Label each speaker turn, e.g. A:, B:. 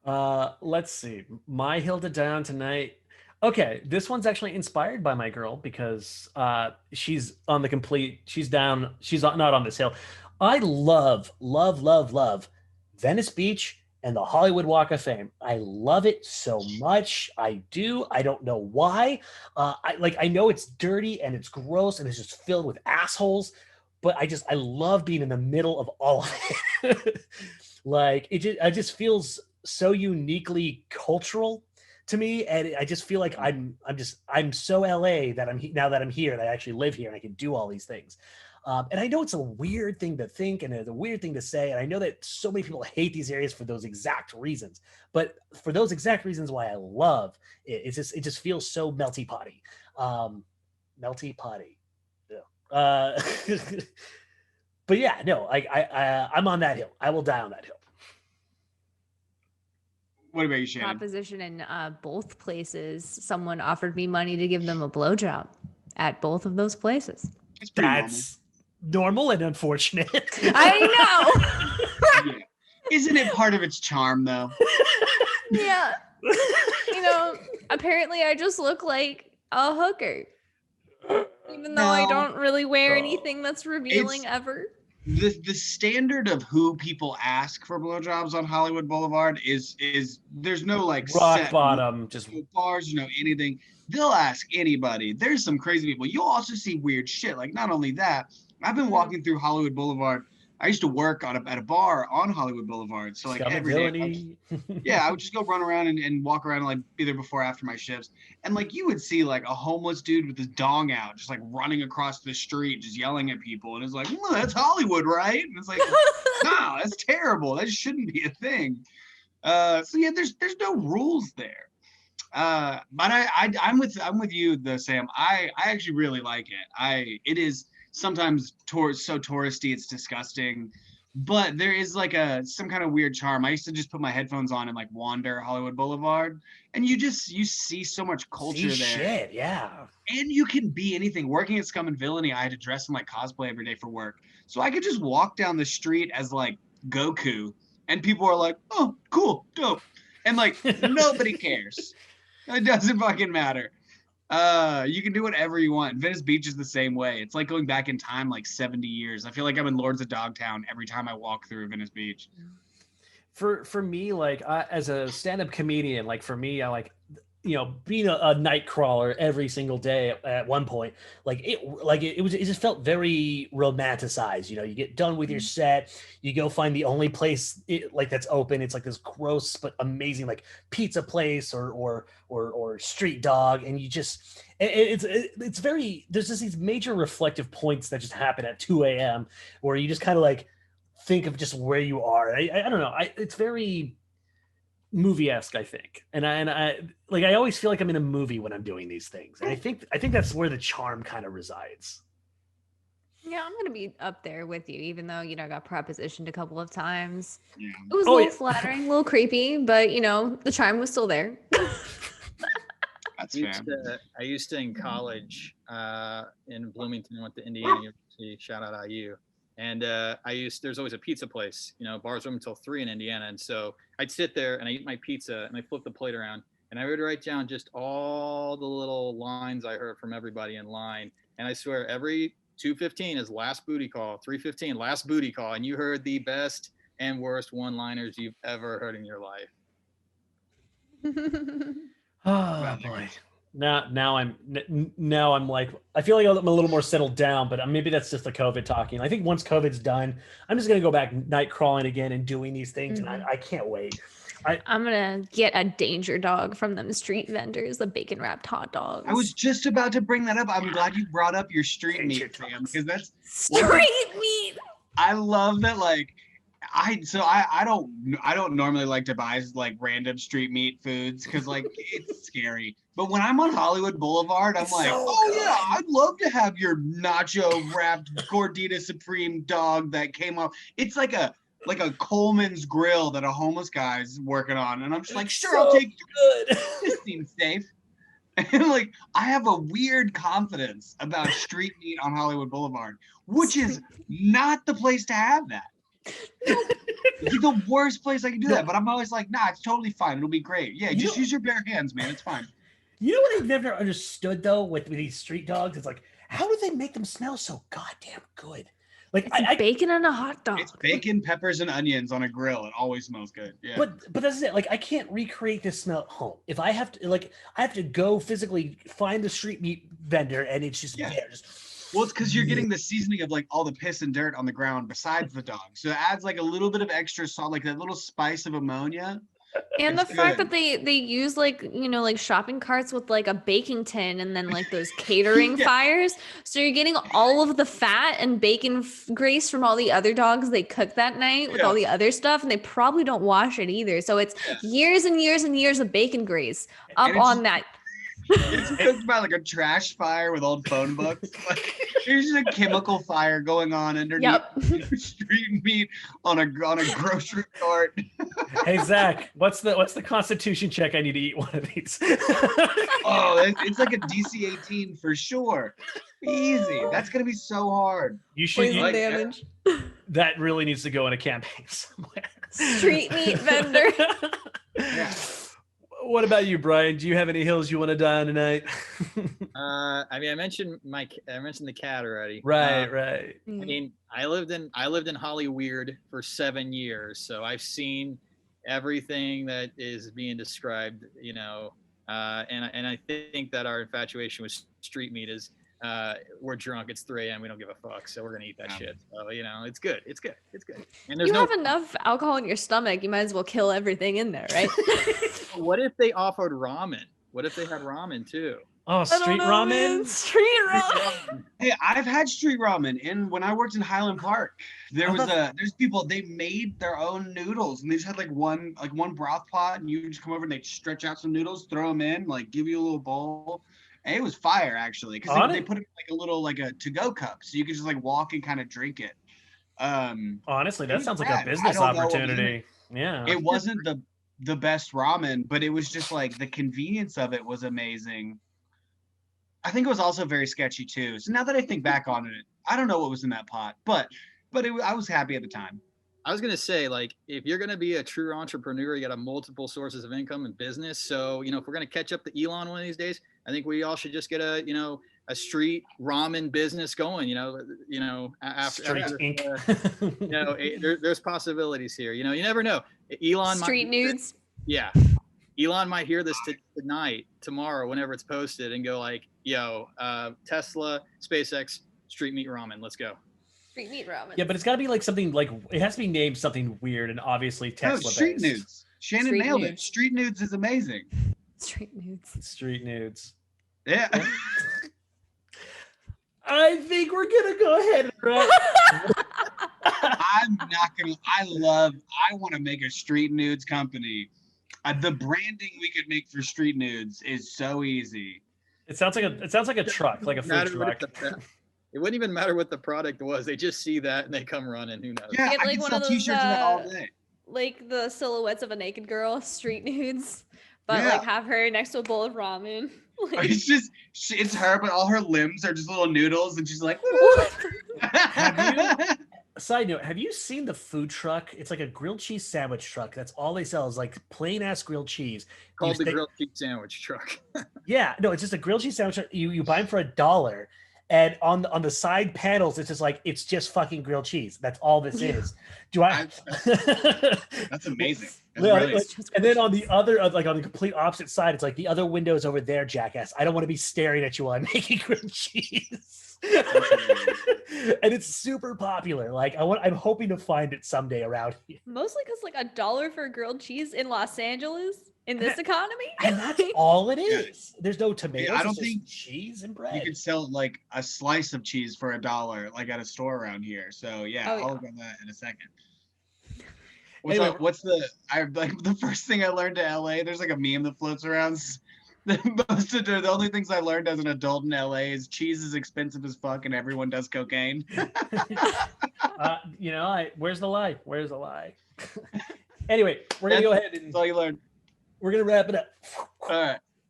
A: Let's see. My hill to die on tonight. Okay, this one's actually inspired by my girl because she's on the complete. She's down. Not on this hill. I love Venice Beach and the Hollywood Walk of Fame. I love it so much. I do. I don't know why. I know it's dirty and it's gross and it's just filled with assholes, but I love being in the middle of all of it. I just feels so uniquely cultural to me, and I just feel like I'm so LA that now that I'm here, that I actually live here and I can do all these things. And I know it's a weird thing to think and it's a weird thing to say, and I know that so many people hate these areas for those exact reasons. But for those exact reasons why I love it, it just feels so melty potty, melty potty. Yeah. But yeah, no, I'm on that hill. I will die on that hill.
B: What about you, Shannon?
C: Proposition in both places. Someone offered me money to give them a blowjob at both of those places.
A: That's normal and unfortunate.
C: I
B: know. Yeah. Isn't it part of its charm, though?
C: Yeah. Apparently I just look like a hooker. Even though I don't really wear anything that's revealing ever.
B: The standard of who people ask for blowjobs on Hollywood Boulevard is there's no like
A: rock
B: set
A: bottom, just
B: bars, anything. They'll ask anybody. There's some crazy people. You'll also see weird shit. Like, not only that, I've been walking through Hollywood Boulevard. I used to work at a bar on Hollywood Boulevard. So like every day, I would just go run around and walk around and like be there before, after my shifts. And like you would see like a homeless dude with his dong out, just like running across the street, just yelling at people. And it's like, well, that's Hollywood, right? And it's like, no, that's terrible. That shouldn't be a thing. So yeah, there's no rules there. But I'm with you though, Sam. I actually really like it. It is sometimes so touristy it's disgusting, but there is like some kind of weird charm. I used to just put my headphones on and like wander Hollywood Boulevard, and you see so much culture there.
A: Shit, yeah.
B: And you can be anything. Working at Scum and Villainy, I had to dress in like cosplay every day for work, so I could just walk down the street as like Goku, and people are like, oh, cool, dope, and like nobody cares. It doesn't fucking matter. You can do whatever you want. Venice Beach is the same way. It's like going back in time like 70 years. I feel like I'm in Lords of Dogtown every time I walk through Venice Beach.
A: For me, like as a stand-up comedian, like for me, I like being a night crawler every single day at one point, it just felt very romanticized. You get done with your set, you go find the only place that's open. It's like this gross but amazing like pizza place or street dog, and it's very, there's just these major reflective points that just happen at 2 a.m. where you just kind of like think of just where you are. I don't know. It's very movie-esque, I think, and I always feel like I'm in a movie when I'm doing these things, and I think that's where the charm kind of resides.
C: Yeah, I'm gonna be up there with you, even though I got propositioned a couple of times.
B: Yeah.
C: It was a little flattering, a little creepy, but the charm was still there.
B: That's fair.
D: I used to in college in Bloomington, went to Indiana University. Shout out IU. And there's always a pizza place, bars open until 3 in Indiana. And so I'd sit there and I eat my pizza and I flip the plate around and I would write down just all the little lines I heard from everybody in line. And I swear every 2:15 is last booty call, 3:15 last booty call. And you heard the best and worst one-liners you've ever heard in your life.
A: Oh boy. Now I'm like, I feel like I'm a little more settled down, but maybe that's just the COVID talking. I think once COVID's done, I'm just going to go back night crawling again and doing these things. And I can't wait.
C: I'm going to get a danger dog from them street vendors, the bacon wrapped hot dogs.
B: I was just about to bring that up. I'm glad you brought up your street meat, Sam, because that's
C: street meat.
B: I love that. Like, I don't normally like to buy like random street meat foods because like it's scary. But when I'm on Hollywood Boulevard, I'm like, yeah, I'd love to have your nacho wrapped Gordita Supreme dog that came up. It's like a Coleman's grill that a homeless guy's working on, and I'm just like, sure, I'll take it. This seems safe. And like, I have a weird confidence about street meat on Hollywood Boulevard, which is not the place to have that. It's the worst place I can do that, but I'm always like, nah, it's totally fine. It'll be great. Yeah, just
A: know-
B: use your bare hands, man. It's fine.
A: You know what I've never understood though with these street dogs? It's like, how do they make them smell so goddamn good? Like
C: It's bacon on a hot dog.
B: It's bacon, peppers, and onions on a grill. It always smells good. Yeah.
A: but that's it. Like I can't recreate this smell at home. If I have to, like, I have to go physically find the street meat vendor, and it's just there. Just,
B: well, it's because you're getting the seasoning of like all the piss and dirt on the ground besides the dog, so it adds like a little bit of extra salt, like that little spice of ammonia.
C: And the
B: It's
C: fact
B: good.
C: that they use like, you know, like shopping carts with like a baking tin and then like those catering fires. So you're getting all of the fat and bacon grease from all the other dogs they cook that night with all the other stuff. And they probably don't wash it either. So it's years and years and years of bacon grease up on that.
B: It's cooked by like a trash fire with old phone books. Like, there's just a chemical fire going on underneath street meat on a grocery cart.
A: hey Zach, what's the constitution check I need to eat one of these?
B: Oh, it's like a DC-18 for sure. Easy. That's gonna be so hard.
A: You should.
C: Poison damage.
A: That really needs to go in a campaign somewhere.
C: Street meat vendor.
B: Yeah.
A: What about you, Brian? Do you have any hills you want to die on tonight?
D: I mean, I mentioned the cat already.
A: Right.
D: I mean, I lived in Hollyweird for 7 years, so I've seen everything that is being described, you know, and I think that our infatuation with street meat is we're drunk, it's 3 a.m, we don't give a fuck, so we're gonna eat that shit. So, you know, it's good. And there's
C: You have enough alcohol in your stomach, you might as well kill everything in there, right?
D: What if they offered ramen? What if they had ramen too?
A: Oh, street ramen.
C: Street ramen.
B: Hey, I've had street ramen when I worked in Highland Park. There's people, they made their own noodles, and they just had like one broth pot, and you just come over and they stretch out some noodles, throw them in, like give you a little bowl. And it was fire actually, because they put it in like a to-go cup, so you could just like walk and kind of drink it.
A: Honestly, that sounds like a business opportunity. Yeah.
B: It wasn't the best ramen, but it was just like the convenience of it was amazing. I think it was also very sketchy too. So now that I think back on it, I don't know what was in that pot, but I was happy at the time.
D: I was gonna say, like, if you're gonna be a true entrepreneur, you got to multiple sources of income and business. So, you know, if we're gonna catch up to Elon one of these days, I think we all should just get a street ramen business going. After there's possibilities here. You know, you never know. Elon
C: Street Noods.
D: Yeah. Elon might hear this tonight, tomorrow, whenever it's posted, and go like, yo, Tesla, SpaceX, street meat ramen, let's go.
C: Street meat ramen.
A: Yeah, but it's got to be like something like, it has to be named something weird and obviously Tesla based.
B: Street Noods. Shannon
C: Street
B: nailed
C: Noods.
B: it. Street Noods is amazing.
C: Street Noods.
A: Street Noods.
B: Yeah.
A: I think we're gonna go ahead and wrap.
B: I'm not gonna. I want to make a Street Nudes company. The branding we could make for Street Nudes is so easy.
A: It sounds like a truck, like a food truck.
D: It wouldn't even matter what the product was. They just see that and they come running. Who knows?
B: Yeah,
C: Get
B: I
C: like
B: could
C: one
B: sell
C: of those,
B: T-shirts of that all day.
C: Like the silhouettes of a naked girl, Street Nudes, but
B: Yeah.
C: like have her next to a bowl of ramen. Like,
B: It's her, but all her limbs are just little noodles, and she's like.
A: Side note, have you seen the food truck? It's like a grilled cheese sandwich truck. That's all they sell is like plain ass grilled cheese.
D: Called the grilled cheese sandwich truck.
A: Yeah, no, it's just a grilled cheese sandwich. You buy them for $1, and on the side panels, it's just like it's just fucking grilled cheese. That's all this is.
B: That's amazing. That's
A: Yeah,
B: really-
A: and then on the other, like on the complete opposite side, it's like the other window is over there, jackass. I don't want to be staring at you while I'm making grilled cheese. And it's super popular. Like I'm hoping to find it someday around here.
C: mostly because like $1 for grilled cheese in Los Angeles in this economy.
A: And that's all it is. There's no tomatoes.
B: I don't
A: it's just
B: think
A: cheese and
B: You
A: bread.
B: could sell like a slice of cheese for $1, like at a store around here. So yeah,
C: Oh, yeah.
B: I'll go on that in a second.
A: Anyway.
B: The first thing I learned to LA, there's like a meme that floats around. The only things I learned as an adult in LA is cheese is expensive as fuck and everyone does cocaine.
A: Where's the lie? Where's the lie? Anyway, we're gonna go ahead and
B: That's all you learn.
A: we're gonna wrap it up.
B: All right.